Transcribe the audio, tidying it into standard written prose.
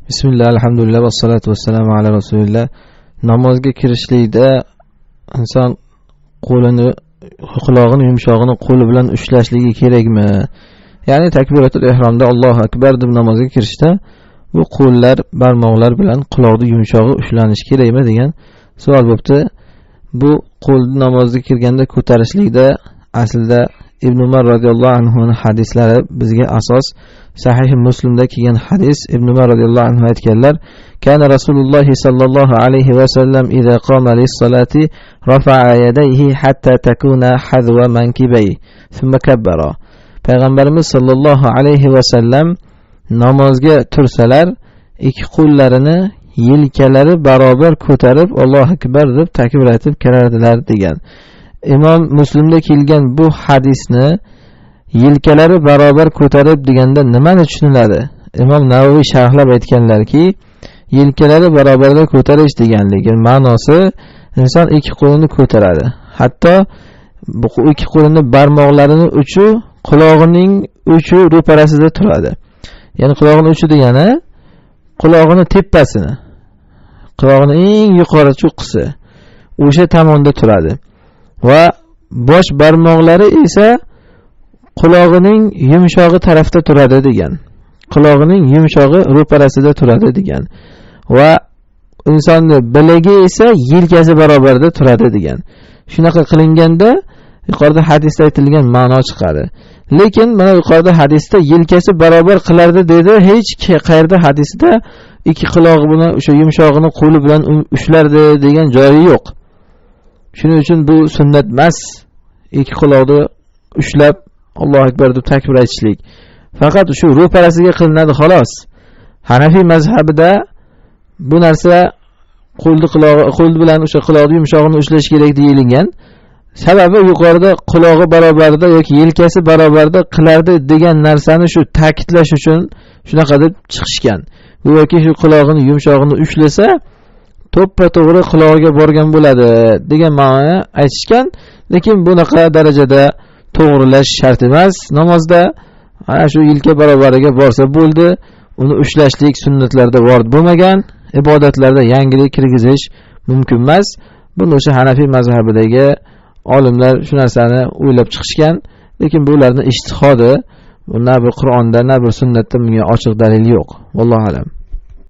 Bismillah, alhamdulillah, vassalatu vassalamu ala rasulillah. Namozga kirishlikda inson qo'lini, quloqini yumshog'ini qo'li bilan ushlashligi kerakmi? Ya'ni takbiratul ihromda Allohu akbar deb namozga kirishda bu qo'llar, barmoqlar bilan quloqning yumshog'i ushlanishi kerakmi degan savol bo'libdi. Bu qo'lni namozga kirganda ko'tarishlikda aslida Ibn Umar radhiyallohu anhuning hadislari bizga asos. Sahih Muslimda kelgan hadis, Ibn Umar radhiyallohu anhu aytganlar: "Kana Rasululloh sallallohu alayhi va sallam idza qama lis-salati rafa'a yadayhi hatta takuna hadwa mankibayhi, thumma kabbara." Payg'ambarimiz sallallohu alayhi va sallam namozga tursalar, ikki qo'llarini yelkalari barobar ko'tarib Allohu akbar deb takbir aytib kirardilar degan. Imom Muslimda kelgan bu hadisni yelkalari barobar ko'tarib deganda nimani tushuniladi? Imom Navoiy sharhlab aytganlarki, yelkalari barobarda ko'tarish deganligi ma'nosi inson ikki qo'lini ko'taradi. Hatto bu ikki qo'lini barmoqlarining uchi qulog'ining uchi ro'parasida turadi. Ya'ni qulog'ining uchi degani qulog'ini tepasini, qulog'ining eng yuqori cho'qqisi o'sha tomonda turadi. Va bosh barmoqlari esa qulog'ining yumshog'i tarafda turadi degan. Qulog'ining yumshog'i ro'parasida turadi degan. Va insonning bilagi esa yelkasi barobarda turadi degan. Shunaqa qilinganda yuqorida hadisda aytilgan ma'no chiqadi. Lekin mana yuqorida hadisda yelkasi barobar qilardi dedi. Hech qayerda hadisda ikki qulog'i bilan o'sha yumshog'ini qo'li bilan ushlardi degan joyi yo'q. Shuning uchun bu sunnat emas. Ikki quloqni ushlab Allohu akbar deb takbir aytishlik. Faqat shu ro'parasiga qilinadi xolos. Hanafiy mazhabida bu narsa qo'l bilan o'sha quloqning yumshog'ini ushlash kerak deyilgan. Sababi yuqorida qulog'i barobarda yoki yelkasi barobarda qilardi degan narsani shu ta'kidlash uchun shunaqa deb chiqishgan. Bu yoki shu qulog'ini yumshog'ini ushlasa to'ppa-to'g'ri qulog'iga borgan bo'ladi degan ma'noni aytishgan. Lekin bunaqa darajada to'g'rilash shart emas. Namozda ana shu yelka barobariga borsa bo'ldi. Uni ushlashlik sunnatlarda vorid bo'lmagan, ibodatlarda yangilik kirgizish mumkin emas. Buni o'sha Hanafiy mazhabidagi olimlar shu narsani o'ylab chiqishgan. Lekin bu ularning ijtihodi. Na bir Qur'onda, na bir sunnatda bunga ochiq dalil yo'q. Vallohu alam.